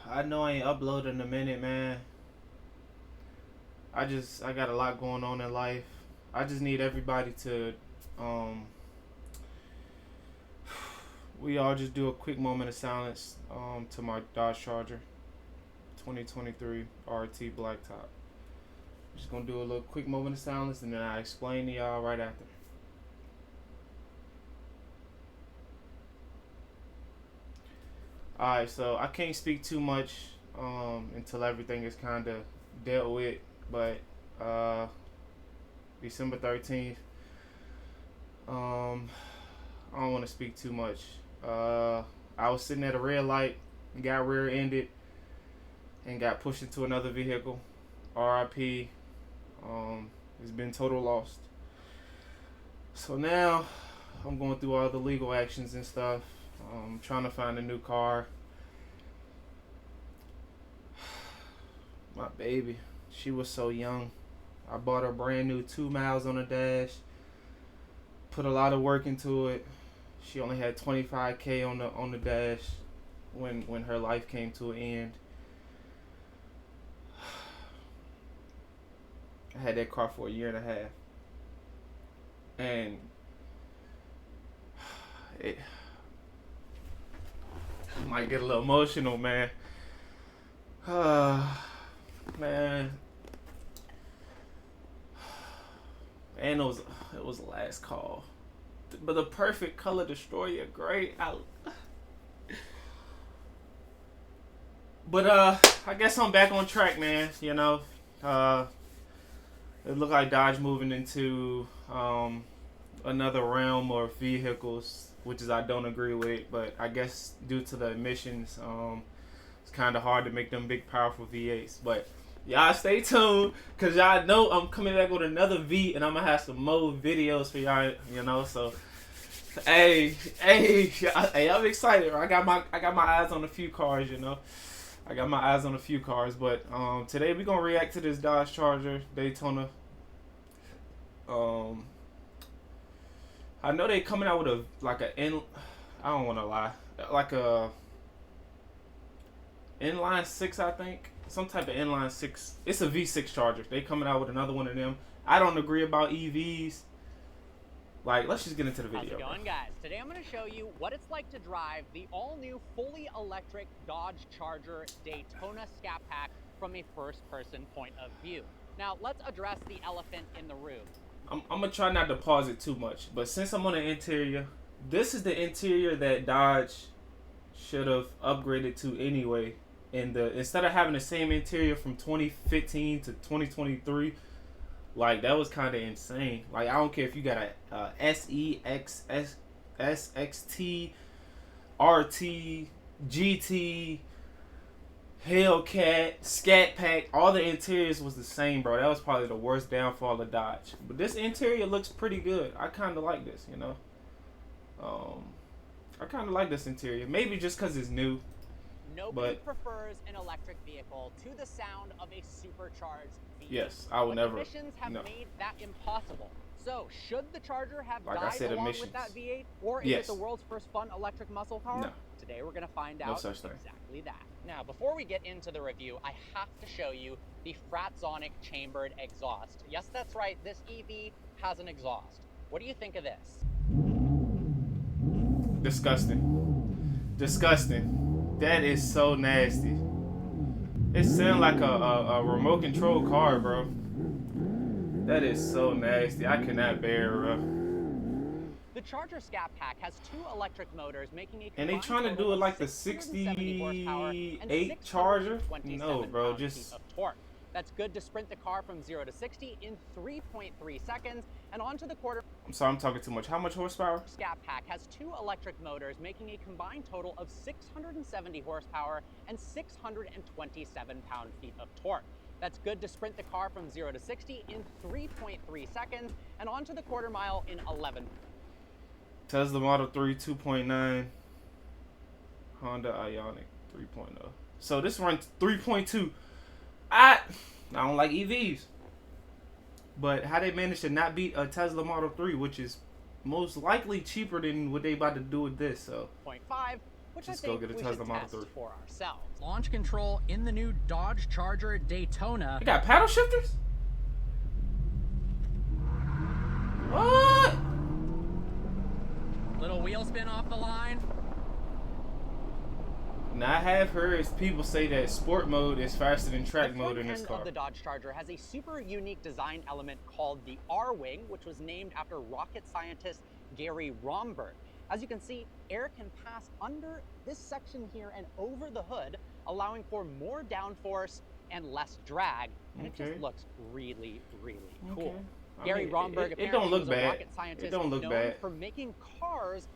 I know I ain't uploaded in a minute, man. I got a lot going on in life. I just need everybody to um we all just do a quick moment of silence to my Dodge Charger 2023 RT Blacktop. Just gonna do a little quick moment of silence and then I explain to y'all right after. Alright, so I can't speak too much until everything is kinda dealt with, but uh December 13th. I don't want to speak too much. I was sitting at a red light, got rear-ended, and got pushed into another vehicle. RIP. It's been total lost. So now I'm going through all the legal actions and stuff. Trying to find a new car. My baby, she was so young. I bought her brand new 2 miles on the dash. Put a lot of work into it. She only had 25K on the dash when her life came to an end. I had that car for a year and a half, and it might get a little emotional, man. Man, and it was the last call, but the perfect color destroyer, great. But I guess I'm back on track, man. You know, it looked like Dodge moving into another realm of vehicles, which is I don't agree with. But I guess due to the emissions, it's kind of hard to make them big, powerful V8s. But y'all stay tuned, cause y'all know I'm coming back with another V, and I'm gonna have some more videos for y'all. You know, so hey, I'm excited. I got my eyes on a few cars. You know. I got my eyes on a few cars, but today we're gonna react to this Dodge Charger Daytona. Um, I know they coming out with I don't want to lie, like a inline six, I think, some type of inline six. It's a V6 Charger. They coming out with another one of them. I don't agree about EVs. Like, let's just get into the video. How's it going, guys? Today I'm going to show you what it's like to drive the all-new, fully electric Dodge Charger Daytona Scat Pack from a first-person point of view. Now, let's address the elephant in the room. I'm gonna try not to pause it too much, but since I'm on the interior, this is the interior that Dodge should have upgraded to anyway. And instead of having the same interior from 2015 to 2023. Like, that was kind of insane. Like, I don't care if you got a SEX, SXT, RT, GT, Hellcat, Scat Pack. All the interiors was the same, bro. That was probably the worst downfall of Dodge. But this interior looks pretty good. I kind of like this, you know. I kind of like this interior. Maybe just because it's new. Nobody prefers an electric vehicle to the sound of a supercharged V8. Yes, I would never. Emissions have made that impossible. So, should the Charger have like died along with that V8, or is it the world's first fun electric muscle car? No. Today we're going to find out exactly that. Now, before we get into the review, I have to show you the Fratzonic chambered exhaust. Yes, that's right, this EV has an exhaust. What do you think of this? Disgusting. Disgusting. That is so nasty. It sounds like a remote control car, bro. That is so nasty. I cannot bear it, bro. The Charger Scat Pack has two electric motors, making a and they trying to do it like the 68 Charger? No, bro, just torque. That's good to sprint the car from 0 to 60 in 3.3 seconds and onto the quarter. I'm sorry, I'm talking too much. How much horsepower? Scat Pack has two electric motors, making a combined total of 670 horsepower and 627 pound-feet of torque. That's good to sprint the car from 0 to 60 in 3.3 seconds and onto the quarter mile in 11. Tesla Model 3 2.9, Honda Ioniq 3.0. So this runs 3.2. I don't like EVs, but how they managed to not beat a Tesla Model 3, which is most likely cheaper than what they about to do with this. So 0.5, which Just I go think get a we Tesla should Model test 3. for ourselves. Launch control in the new Dodge Charger Daytona. It got paddle shifters? What? Little wheel spin off the line. Now I have heard people say that sport mode is faster than track The mode front in this end car. of the Dodge Charger has a super unique design element called the R-Wing, which was named after rocket scientist Gary Romberg. As you can see, air can pass under this section here and over the hood, allowing for more downforce and less drag, and it just looks really, really cool. Gary Romberg it don't look was a bad. rocket scientist It don't look known bad. for making cars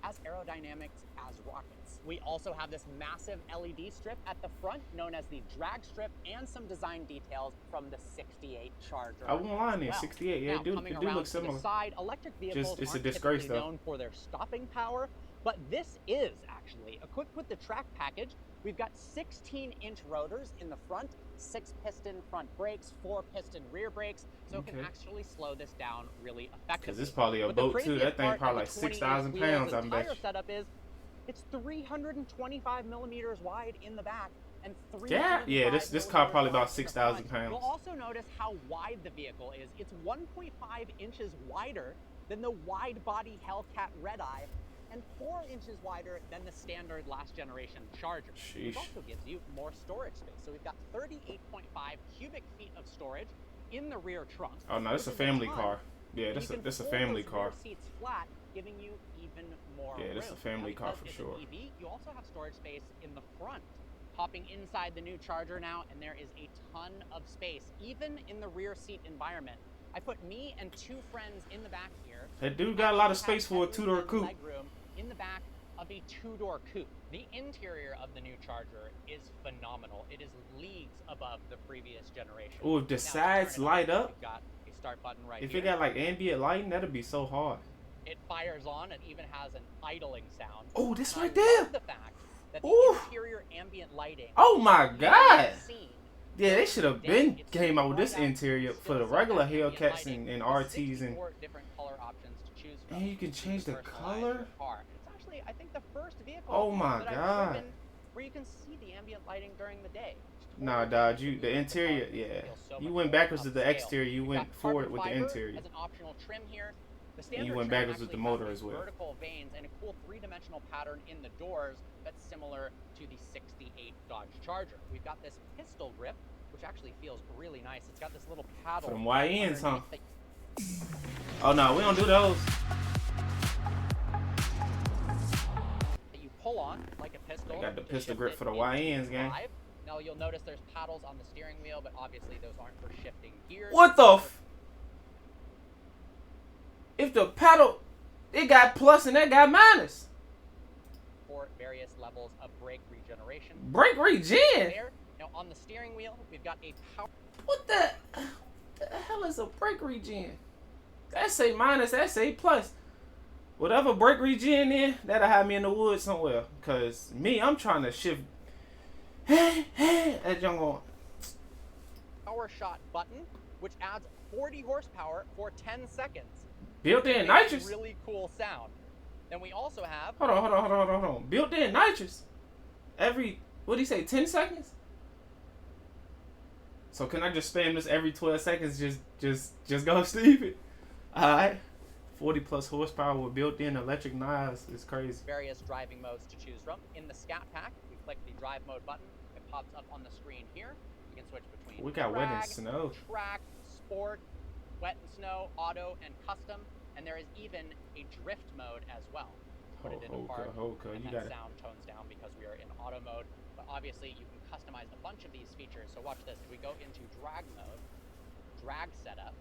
as aerodynamic as rockets. We also have this massive LED strip at the front known as the drag strip and some design details from the 68 Charger. I won't lie there, 68. Yeah, Now, it do coming look around to similar. the side, electric vehicles it's a aren't disgrace, typically though. known for their stopping power, but this is actually equipped with the track package. We've got 16-inch rotors in the front, 6-piston front brakes, 4-piston rear brakes, so it can actually slow this down really effectively. Because it's probably a But the boat, too. craziest That thing part probably of like the 6,000 28 wheels pounds, I and bet. tire setup is it's 325 millimeters wide in the back and 3 Yeah, this car probably about 6,000 pounds. You'll also notice how wide the vehicle is. It's 1.5 inches wider than the wide-body Hellcat Redeye and 4 inches wider than the standard last generation Charger. It also gives you more storage space. So we've got 38.5 cubic feet of storage in the rear trunk. Oh no, this is a family car. Yeah, this a family car. Seats flat, giving you even more room. This is a family car for sure. An EV, you also have storage space in the front. Hopping inside the new Charger now, and there is a ton of space, even in the rear seat environment. I put me and 2 friends in the back here. That dude got a lot of space for a 2-door coupe. Legroom in the back of a 2-door coupe. The interior of the new Charger is phenomenal. It is leagues above the previous generation. Oh, if the sides light up, you've got a start button right if here. it got like ambient lighting, that'd be so hard. It fires on and even has an idling sound. Oh, this and right I there. love the fact that the interior ambient lighting. Oh my God. Yeah, they should have been came out with this interior for the regular Hellcats and RTs and. Different color options to choose from. And you can change the color. It's actually, I think, the first vehicle. Oh my that I've God. driven where you can see the ambient lighting during the day. Nah, Dodge, the interior, yeah. You went backwards with the exterior, you went forward with the interior. As an optional trim here. And you went backwards with the motor as well. Vertical vanes and a cool 3-dimensional pattern in the doors that's similar to the 68 Dodge Charger. We've got this pistol grip, which actually feels really nice. It's got this little paddle. From YNs, huh? Oh no, we don't do those. That you pull on like a pistol. I got the pistol grip for the YNs, gang. Now you'll notice there's paddles on the steering wheel, but obviously those aren't for shifting gears. What the if the paddle, it got plus and that got minus. For various levels of brake regeneration. Brake regen? There. Now on the steering wheel, we've got a power. What the hell is a brake regen? That say minus, that say plus. Whatever brake regen is, that'll have me in the woods somewhere. Cause me, I'm trying to shift. That young one. Power shot button, which adds 40 horsepower for 10 seconds. Built-in nitrous. Really cool sound. Then we also have. Hold on. Built-in nitrous. Every, what do you say, 10 seconds? So can I just spam this every 12 seconds? Just go stupid. Alright. 40 plus horsepower with built-in electric knives is crazy. Various driving modes to choose from. In the Scat Pack, we click the drive mode button. It pops up on the screen here. You can switch between we got drag, wet and snow. Track, sport, wet and snow, auto, and custom. And there is even a drift mode as well. Put it into park, and that sound tones down because we are in auto mode. But obviously, you can customize a bunch of these features. So watch this. If we go into drag mode, drag setup,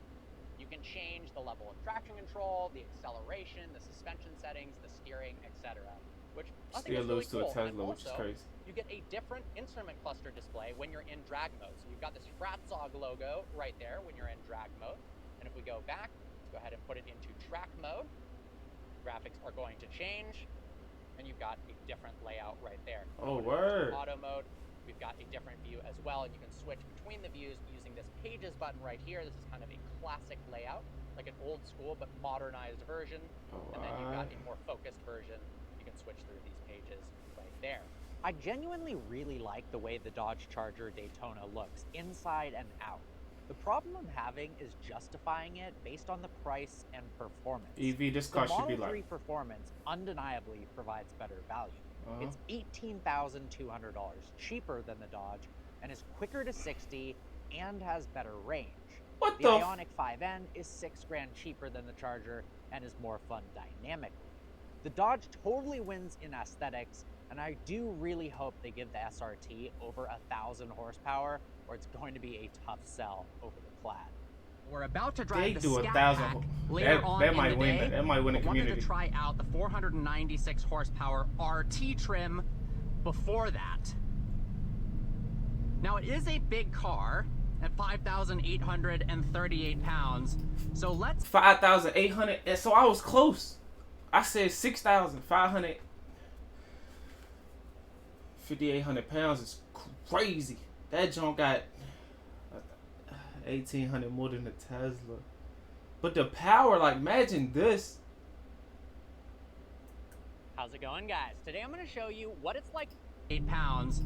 you can change the level of traction control, the acceleration, the suspension settings, the steering, etc. Which I think is really cool. To a Tesla, and which is also, crazy. You get a different instrument cluster display when you're in drag mode. So you've got this Fratzog logo right there when you're in drag mode. And if we go back, go ahead and put it into track mode. Graphics are going to change, and you've got a different layout right there. Oh, word. Auto mode, we've got a different view as well, and you can switch between the views using this pages button right here. This is kind of a classic layout, like an old school but modernized version. And then you've got a more focused version. You can switch through these pages right there. I genuinely really like the way the Dodge Charger Daytona looks, inside and out. The problem I'm having is justifying it based on the price and performance. EV, this car should be The Model 3 like... performance undeniably provides better value. It's $18,200 cheaper than the Dodge and is quicker to 60 and has better range. What The Ioniq 5N is $6,000 cheaper than the Charger and is more fun dynamically. The Dodge totally wins in aesthetics, and I do really hope they give the SRT over 1,000 horsepower, or it's going to be a tough sell over the Plaid. We're about to drive They the do Scat 1,000. Pack later on in the day. That might win the community. Wanted to try out the 496 horsepower RT trim before that. Now it is a big car at 5,838 pounds. So let's 5,800. So I was close. I said 6,500. 5,800 pounds is crazy. That junk got 1,800 more than the Tesla. But the power, like, imagine this. How's it going, guys? Today I'm going to show you what it's like 8 pounds.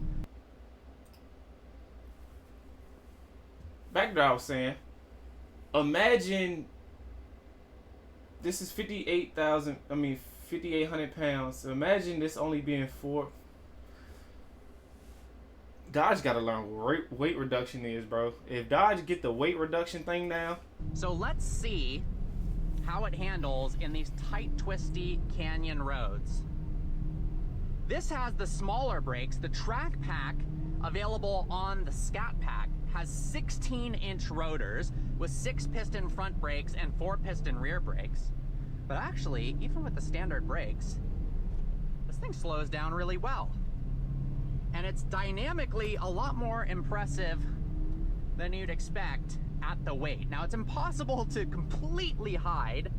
Back to what I was saying. Imagine this is 5,800 pounds. So imagine this only being 4. Dodge got to learn what weight reduction is, bro. If Dodge get the weight reduction thing down. So let's see how it handles in these tight, twisty canyon roads. This has the smaller brakes. The Track Pack available on the Scat Pack has 16-inch rotors with 6-piston front brakes and 4-piston rear brakes. But actually, even with the standard brakes, this thing slows down really well. And it's dynamically a lot more impressive than you'd expect at the weight. Now, it's impossible to completely hide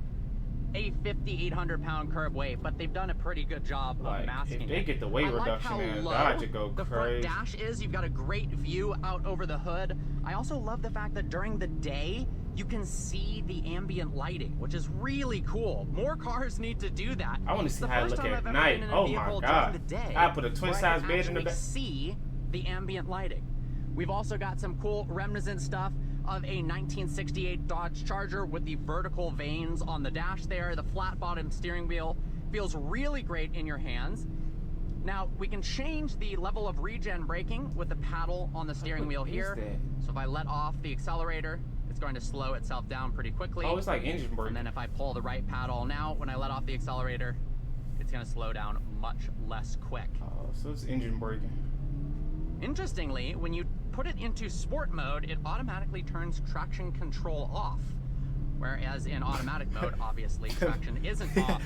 a 5,800 pound curb weight, but they've done a pretty good job of masking it. If they get the weight reduction in, Dodge would go the crazy. front dash is. You've got a great view out over the hood. I also love the fact that during the day, you can see the ambient lighting, which is really cool. More cars need to do that. I want to see how it look at night. Oh my God. I put a twin-size bed in the back. See the ambient lighting. We've also got some cool reminiscent stuff of a 1968 Dodge Charger with the vertical vanes on the dash there. The flat-bottom steering wheel feels really great in your hands. Now, we can change the level of regen braking with the paddle on the steering wheel here. So if I let off the accelerator, it's going to slow itself down pretty quickly. Oh, it's like engine braking. And then if I pull the right paddle now, when I let off the accelerator, it's going to slow down much less quick. Oh, so it's engine braking. Interestingly, when you put it into sport mode, it automatically turns traction control off. Whereas in automatic mode, obviously, traction isn't off.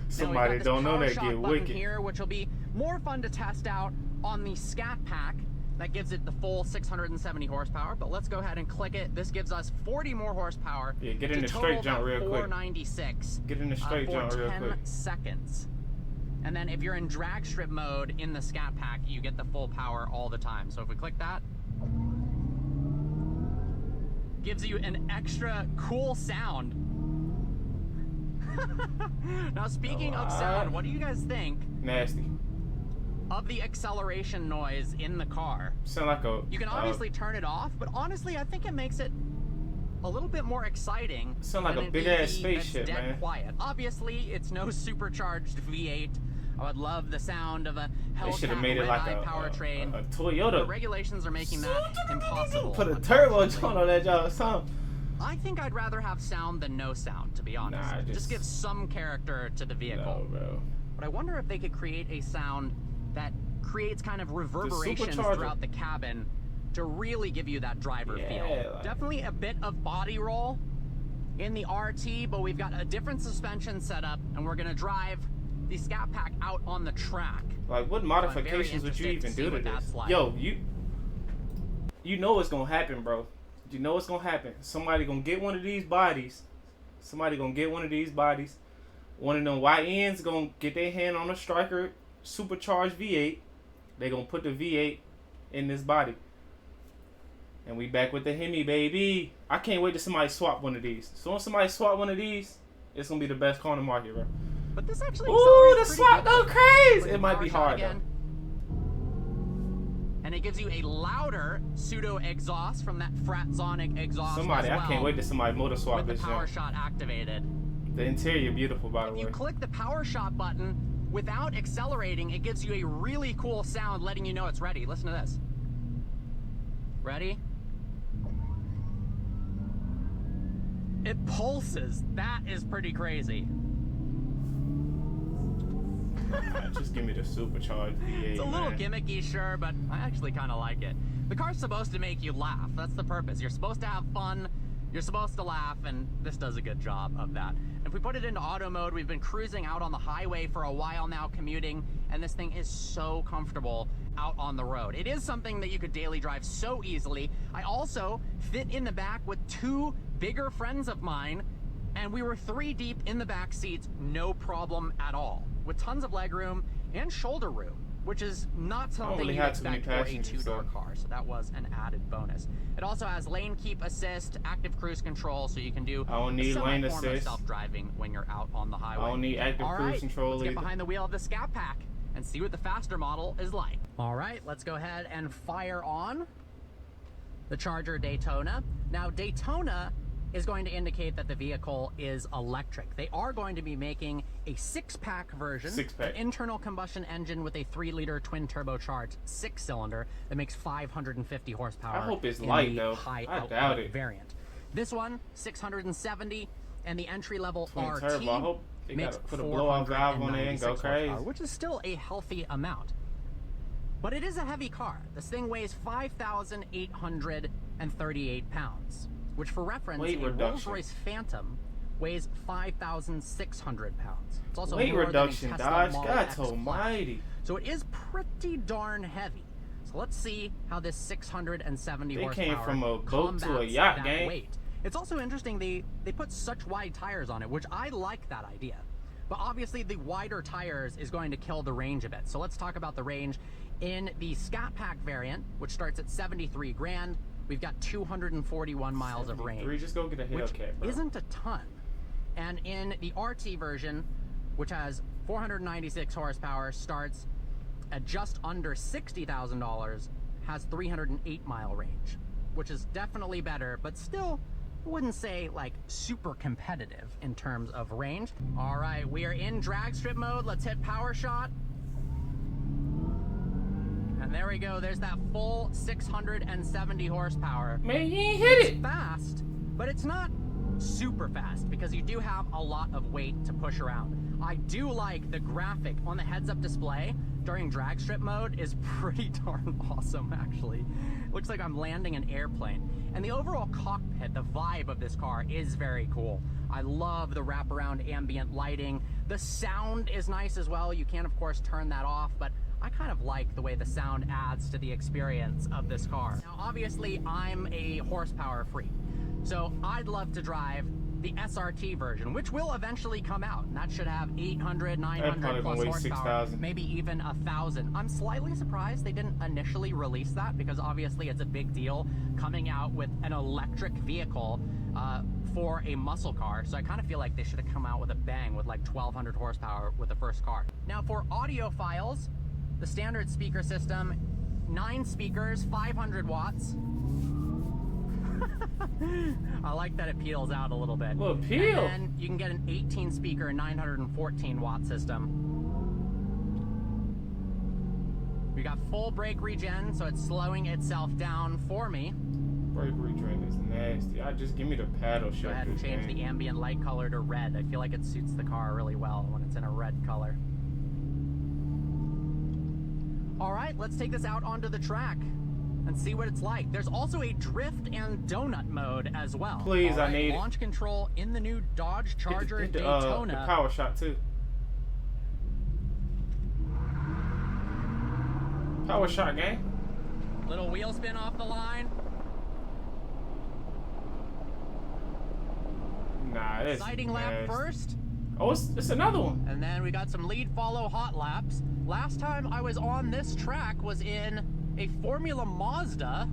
Somebody don't know that get wicked. Here, which will be more fun to test out on the Scat Pack. That gives it the full 670 horsepower, but let's go ahead and click it. This gives us 40 more horsepower. Yeah, get in the straight jump real quick. 496. Get in the straight jump real quick. 10 seconds. And then if you're in drag strip mode in the Scat Pack, you get the full power all the time. So if we click that, gives you an extra cool sound. Now speaking of sound, what do you guys think? Nasty. Of the acceleration noise in the car? Sound like a... You can obviously turn it off, but honestly, I think it makes it a little bit more exciting. Sound like a big-ass spaceship, dead man. Quiet. Obviously, it's no supercharged V8. I would love the sound of a Hellcat made it like powertrain. a Toyota. The regulations are making that impossible. Put a turbo joint on that job or something. I think I'd rather have sound than no sound, to be honest. Nah, just gives some character to the vehicle. No, bro. But I wonder if they could create a sound that creates kind of reverberations throughout the cabin to really give you that driver feel. Like... Definitely a bit of body roll in the RT, but we've got a different suspension setup, and we're gonna drive the Scat Pack out on the track. Like, what modifications would you even do to this? Yo, you know what's gonna happen, bro. You know what's gonna happen. Somebody gonna get one of these bodies. Somebody gonna get one of these bodies. One of them YNs gonna get their hand on a Striker supercharged V8. They gonna put the V8 in this body. And we back with the Hemi, baby. I can't wait till somebody swap one of these. So when somebody swap one of these, it's gonna be the best car on the market, bro. But this actually ooh, the swap go crazy. It might be hard, though. and it gives you a louder pseudo exhaust from that Fratzonic exhaust. Somebody, as well, I can't wait to somebody motor swap with this the junk. PowerShot activated. The interior beautiful, by the If way. you click the PowerShot button without accelerating, it gives you a really cool sound letting you know it's ready. Listen to this. Ready? It pulses. That is pretty crazy. Just give me the supercharged V8. It's a little man. gimmicky, sure, but I actually kind of like it. The car's supposed to make you laugh. That's the purpose. You're supposed to have fun. You're supposed to laugh, and this does a good job of that. If we put it into auto mode, we've been cruising out on the highway for a while now, commuting, and this thing is so comfortable out on the road. It is something that you could daily drive so easily. I also fit in the back with two bigger friends of mine, and we were 3 deep in the back seats, no problem at all, with tons of leg room and shoulder room, which is not something really you'd have too many expect for a passengers, two-door so. car, so that was an added bonus. It also has lane keep assist, active cruise control, so you can do I don't need a lane semi-form of assist. self-driving when you're out on the highway. I don't need active All cruise right, control let's either. get behind the wheel of the Scat Pack and see what the faster model is like. All right, let's go ahead and fire on the Charger Daytona. Now, Daytona is going to indicate that the vehicle is electric. They are going to be making a 6-pack version, Six-pack. an internal combustion engine with a 3-liter twin turbocharged 6-cylinder that makes 550 horsepower. I hope it's in light, the though. high I output doubt it. variant. This one, 670, and the entry-level Twin RT turbo. I hope they makes gotta put a blowout valve on there and go 496 crazy. horsepower, which is still a healthy amount. But it is a heavy car. This thing weighs 5,838 pounds, which for reference, Weight a reduction. Rolls-Royce Phantom weighs 5,600 pounds. It's also Weight more reduction, than a Tesla Dodge. Model God X Plaid. almighty. So it is pretty darn heavy. So let's see how this 670 They horsepower came from a boat to a combats yacht, that gang. weight. It's also interesting they put such wide tires on it, which I like that idea. But obviously the wider tires is going to kill the range a bit. So let's talk about the range. In the Scat Pack variant, which starts at 73 grand, we've got 241 miles of range, Just go get a which Hellcat, bro. isn't a ton. And in the RT version, which has 496 horsepower, starts at just under $60,000, has 308 mile range, which is definitely better, but still wouldn't say like super competitive in terms of range. All right, we are in drag strip mode. Let's hit PowerShot. And there we go. There's that full 670 horsepower. Man, you ain't hit it. Fast, but it's not super fast because you do have a lot of weight to push around. I do like the graphic on the heads-up display during drag strip mode is pretty darn awesome, actually. Looks like I'm landing an airplane. And the overall cockpit, the vibe of this car is very cool. I love the wraparound ambient lighting. The sound is nice as well. You can, of course, turn that off, but I kind of like the way the sound adds to the experience of this car. Now, obviously, I'm a horsepower freak, so I'd love to drive the SRT version, which will eventually come out, and that should have 800, 900 plus weigh horsepower, 6,000. maybe even 1,000. I'm slightly surprised they didn't initially release that because obviously it's a big deal coming out with an electric vehicle for a muscle car, so I kind of feel like they should have come out with a bang with like 1,200 horsepower with the first car. Now for audiophiles, the standard speaker system, 9 speakers, 500 watts. I like that it peels out a little bit. Little peel. And then you can get an 18 speaker, 914 watt system. We got full brake regen, so it's slowing itself down for me. Brake regen is nasty. Just give me the paddle shift. Go ahead and change the ambient light color to red. I feel like it suits the car really well when it's in a red color. All right, let's take this out onto the track and see what it's like. There's also a drift and donut mode as well. Please, All I need it. launch control in the new Dodge Charger Hit the Daytona. PowerShot too. PowerShot, gang. Little wheel spin off the line. Nah, it's Sighting lap nasty. first. Oh, it's another one. And then we got some lead follow hot laps. Last time I was on this track was in a Formula Mazda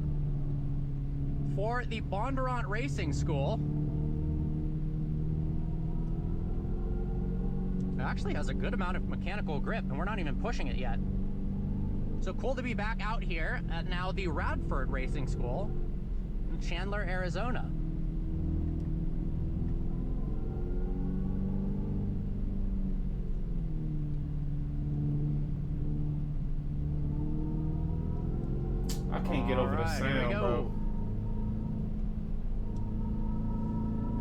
for the Bondurant Racing School. It actually has a good amount of mechanical grip, and we're not even pushing it yet. So cool to be back out here at now the Radford Racing School in Chandler, Arizona. I can't get over the sound, bro.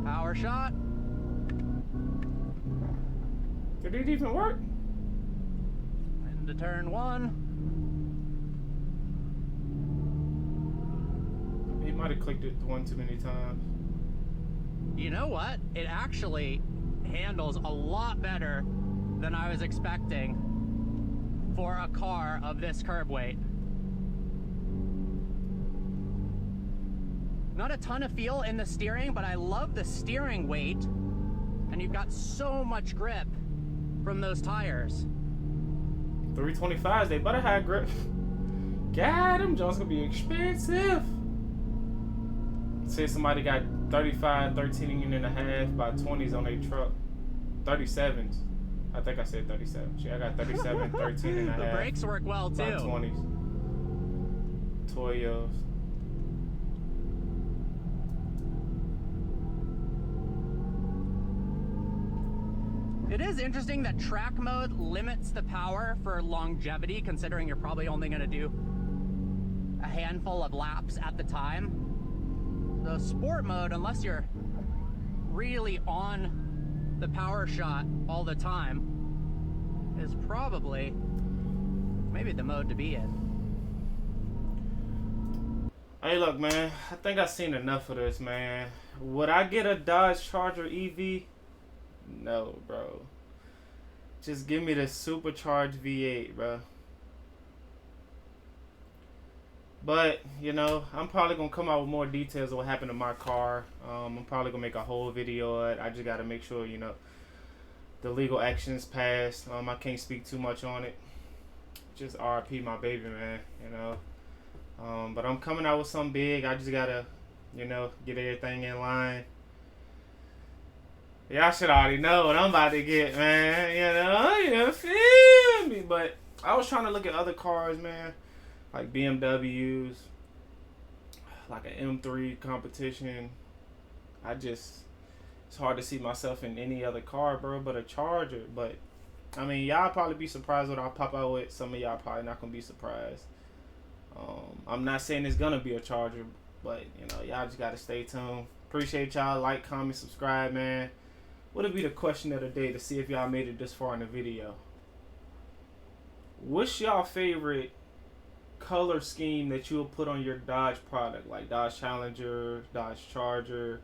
Power shot. Did it even work? Into turn one. He might have clicked it one too many times. You know what? It actually handles a lot better than I was expecting for a car of this curb weight. Not a ton of feel in the steering, but I love the steering weight. And you've got so much grip from those tires. 325s, they better have grip. God, them Jones gonna be expensive. Say somebody got 35, 13 and a half by 20s on their truck. 37s. I think I said 37. I got 37, 13 and a half. The brakes work well too. By 20s. Toyos. It is interesting that track mode limits the power for longevity, considering you're probably only going to do a handful of laps at the time. The sport mode, unless you're really on the power shot all the time, is probably maybe the mode to be in. Hey, look, man. I think I've seen enough of this, man. Would I get a Dodge Charger EV? No, bro. Just give me the supercharged V8, bro. But, you know, I'm probably going to come out with more details of what happened to my car. I'm probably going to make a whole video on it. I just got to make sure, you know, the legal actions passed. I can't speak too much on it. Just RIP my baby, man, you know. But I'm coming out with something big. I just got to, you know, get everything in line. Y'all should already know what I'm about to get, man. You feel me? But I was trying to look at other cars, man. Like BMWs. Like an M3 competition. It's hard to see myself in any other car, bro, but a Charger. But, I mean, y'all probably be surprised what I'll pop out with. Some of y'all probably not going to be surprised. I'm not saying it's going to be a Charger, but, you know, y'all just got to stay tuned. Appreciate y'all. Like, comment, subscribe, man. What'll be the question of the day to see if y'all made it this far in the video? What's y'all favorite color scheme that you'll put on your Dodge product? Like Dodge Challenger, Dodge Charger,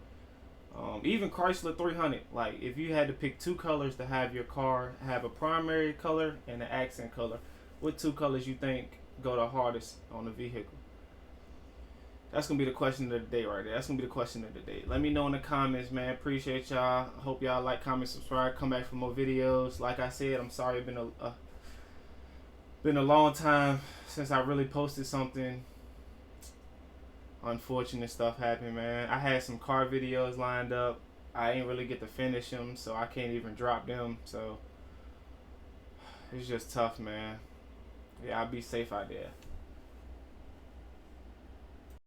even Chrysler 300. Like if you had to pick two colors to have your car have a primary color and an accent color, what two colors you think go the hardest on the vehicle? That's going to be the question of the day right there. That's going to be the question of the day. Let me know in the comments, man. Appreciate y'all. Hope y'all like, comment, subscribe. Come back for more videos. Like I said, I'm sorry it's been a long time since I really posted something. Unfortunate stuff happened, man. I had some car videos lined up. I didn't really get to finish them, so I can't even drop them. So it's just tough, man. Yeah, I'll be safe out there.